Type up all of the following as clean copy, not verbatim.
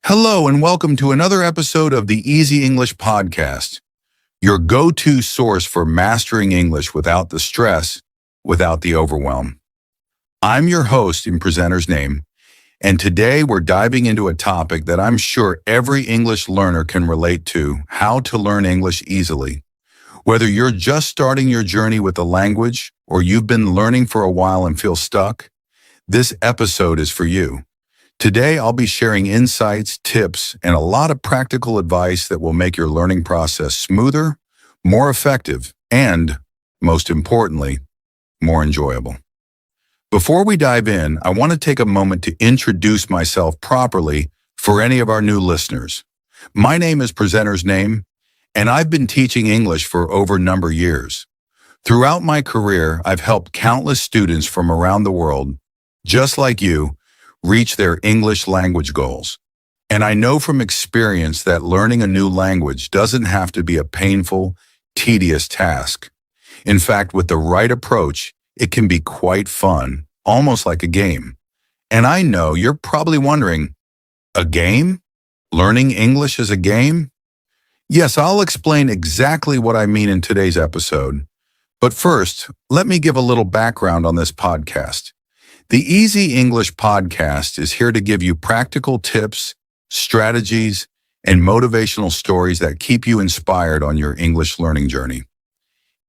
Hello, and welcome to another episode of the Easy English Podcast, your go-to source for mastering English without the stress, without the overwhelm. I'm your host in presenter's name, and today we're diving into a topic that I'm sure every English learner can relate to: how to learn English easily. Whether you're just starting your journey with the language or you've been learning for a while and feel stuck, this episode is for you. Today, I'll be sharing insights, tips, and a lot of practical advice that will make your learning process smoother, more effective, and, most importantly, more enjoyable. Before we dive in, I want to take a moment to introduce myself properly for any of our new listeners. My name is Presenter's Name, and I've been teaching English for over a number of years. Throughout my career, I've helped countless students from around the world, just like you, reach their English language goals. And I know from experience that learning a new language doesn't have to be a painful, tedious task. In fact, with the right approach, it can be quite fun, almost like a game. And I know you're probably wondering, a game? Learning English is a game? Yes, I'll explain exactly what I mean in today's episode. But first, let me give a little background on this podcast. The Easy English Podcast is here to give you practical tips, strategies, and motivational stories that keep you inspired on your English learning journey.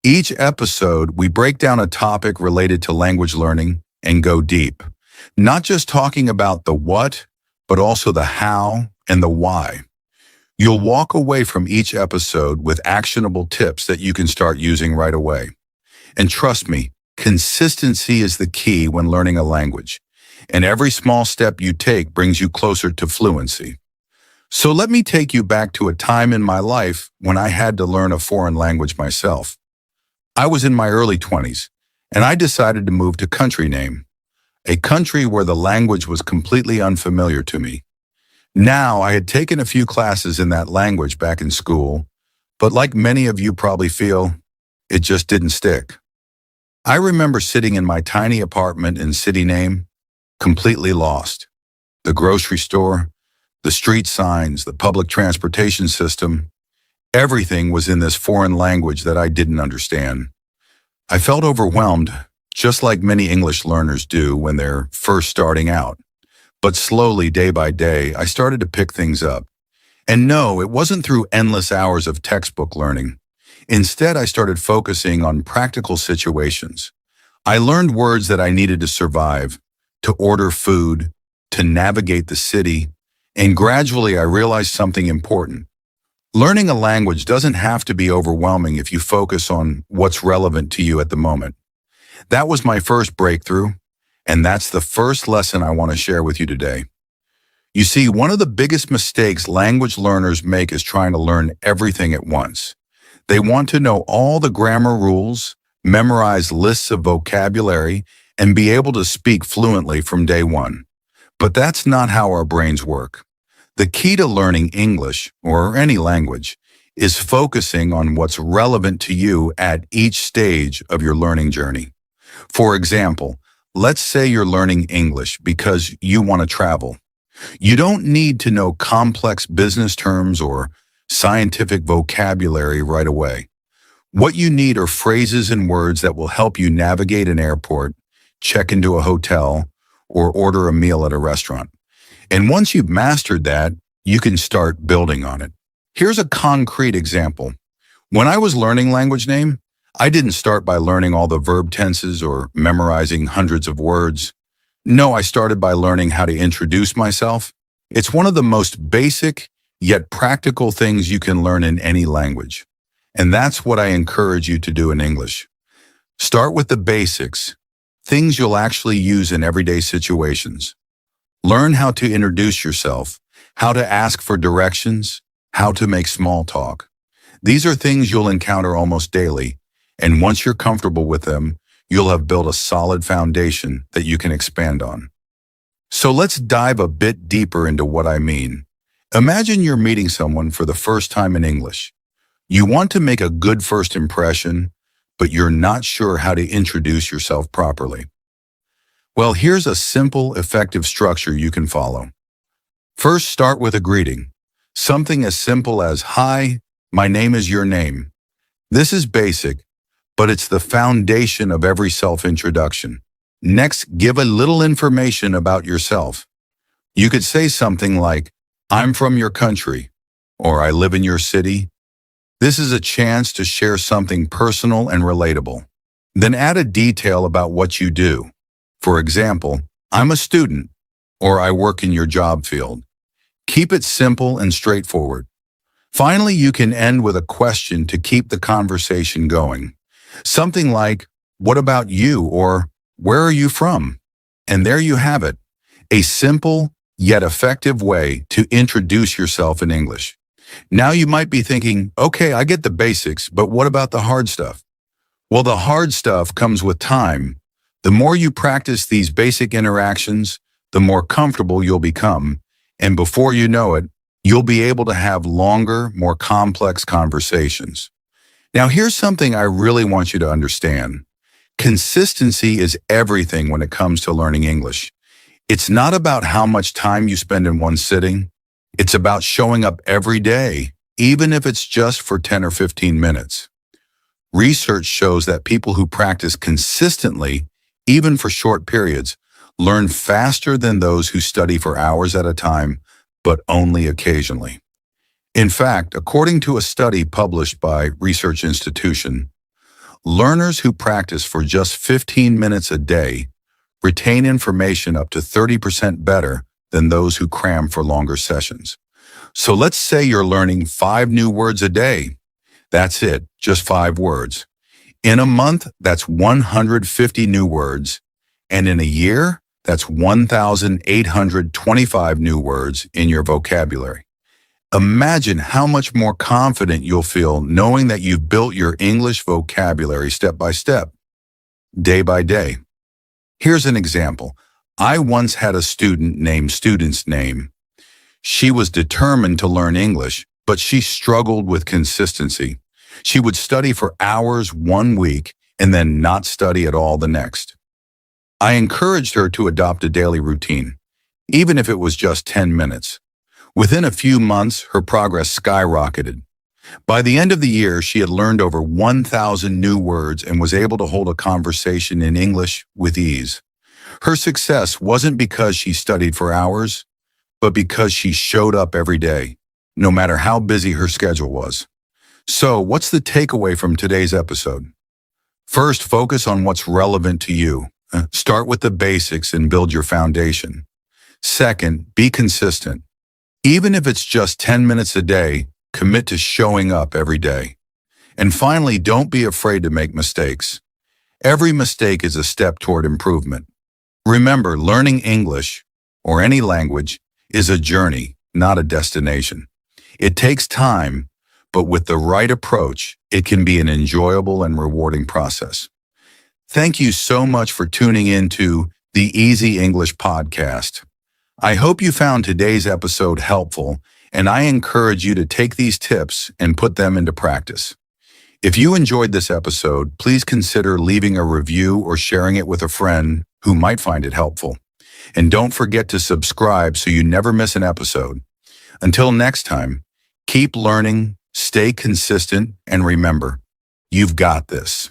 Each episode, we break down a topic related to language learning and go deep, not just talking about the what, but also the how and the why. You'll walk away from each episode with actionable tips that you can start using right away. And trust me, consistency is the key when learning a language, and every small step you take brings you closer to fluency. So let me take you back to a time in my life when I had to learn a foreign language myself. I was in my early 20s, and I decided to move to country name, a country where the language was completely unfamiliar to me. Now, I had taken a few classes in that language back in school, but like many of you probably feel, it just didn't stick. I remember sitting in my tiny apartment in city name, completely lost. The grocery store, the street signs, the public transportation system, everything was in this foreign language that I didn't understand. I felt overwhelmed, just like many English learners do when they're first starting out. But slowly, day by day, I started to pick things up. And no, it wasn't through endless hours of textbook learning. Instead, I started focusing on practical situations. I learned words that I needed to survive, to order food, to navigate the city, and gradually I realized something important. Learning a language doesn't have to be overwhelming if you focus on what's relevant to you at the moment. That was my first breakthrough, and that's the first lesson I want to share with you today. You see, one of the biggest mistakes language learners make is trying to learn everything at once. They want to know all the grammar rules, memorize lists of vocabulary, and be able to speak fluently from day one. But that's not how our brains work. The key to learning English, or any language, is focusing on what's relevant to you at each stage of your learning journey. For example, let's say you're learning English because you want to travel. You don't need to know complex business terms or scientific vocabulary right away. What you need are phrases and words that will help you navigate an airport, check into a hotel, or order a meal at a restaurant. And once you've mastered that, you can start building on it. Here's a concrete example. When I was learning language name, I didn't start by learning all the verb tenses or memorizing hundreds of words. No, I started by learning how to introduce myself. It's one of the most basic yet practical things you can learn in any language. And that's what I encourage you to do in English. Start with the basics, things you'll actually use in everyday situations. Learn how to introduce yourself, how to ask for directions, how to make small talk. These are things you'll encounter almost daily, and once you're comfortable with them, you'll have built a solid foundation that you can expand on. So let's dive a bit deeper into what I mean. Imagine you're meeting someone for the first time in English. You want to make a good first impression, but you're not sure how to introduce yourself properly. Well, here's a simple, effective structure you can follow. First, start with a greeting. Something as simple as, "Hi, my name is your name." This is basic, but it's the foundation of every self-introduction. Next, give a little information about yourself. You could say something like, "I'm from your country," or "I live in your city." This is a chance to share something personal and relatable. Then add a detail about what you do. For example, "I'm a student," or "I work in your job field." Keep it simple and straightforward. Finally, you can end with a question to keep the conversation going. Something like, "What about you?" or "Where are you from?" And there you have it, a simple yet effective way to introduce yourself in English. Now you might be thinking, "Okay, I get the basics, but what about the hard stuff?" Well, the hard stuff comes with time. The more you practice these basic interactions, the more comfortable you'll become, and before you know it, you'll be able to have longer, more complex conversations. Now, here's something I really want you to understand. Consistency is everything when it comes to learning English. It's not about how much time you spend in one sitting. It's about showing up every day, even if it's just for 10 or 15 minutes. Research shows that people who practice consistently, even for short periods, learn faster than those who study for hours at a time, but only occasionally. In fact, according to a study published by Research Institution, learners who practice for just 15 minutes a day retain information up to 30% better than those who cram for longer sessions. So let's say you're learning 5 new words a day. That's it, just 5 words. In a month, that's 150 new words. And in a year, that's 1,825 new words in your vocabulary. Imagine how much more confident you'll feel knowing that you've built your English vocabulary step by step, day by day. Here's an example. I once had a student named Student's Name. She was determined to learn English, but she struggled with consistency. She would study for hours one week and then not study at all the next. I encouraged her to adopt a daily routine, even if it was just 10 minutes. Within a few months, her progress skyrocketed. By the end of the year, she had learned over 1,000 new words and was able to hold a conversation in English with ease. Her success wasn't because she studied for hours, but because she showed up every day, no matter how busy her schedule was. So, what's the takeaway from today's episode? First, focus on what's relevant to you. Start with the basics and build your foundation. Second, be consistent. Even if it's just 10 minutes a day, commit to showing up every day. And finally, don't be afraid to make mistakes. Every mistake is a step toward improvement. Remember, learning English, or any language, is a journey, not a destination. It takes time, but with the right approach, it can be an enjoyable and rewarding process. Thank you so much for tuning in to the Easy English Podcast. I hope you found today's episode helpful, and I encourage you to take these tips and put them into practice. If you enjoyed this episode, please consider leaving a review or sharing it with a friend who might find it helpful. And don't forget to subscribe so you never miss an episode. Until next time, keep learning, stay consistent, and remember, you've got this.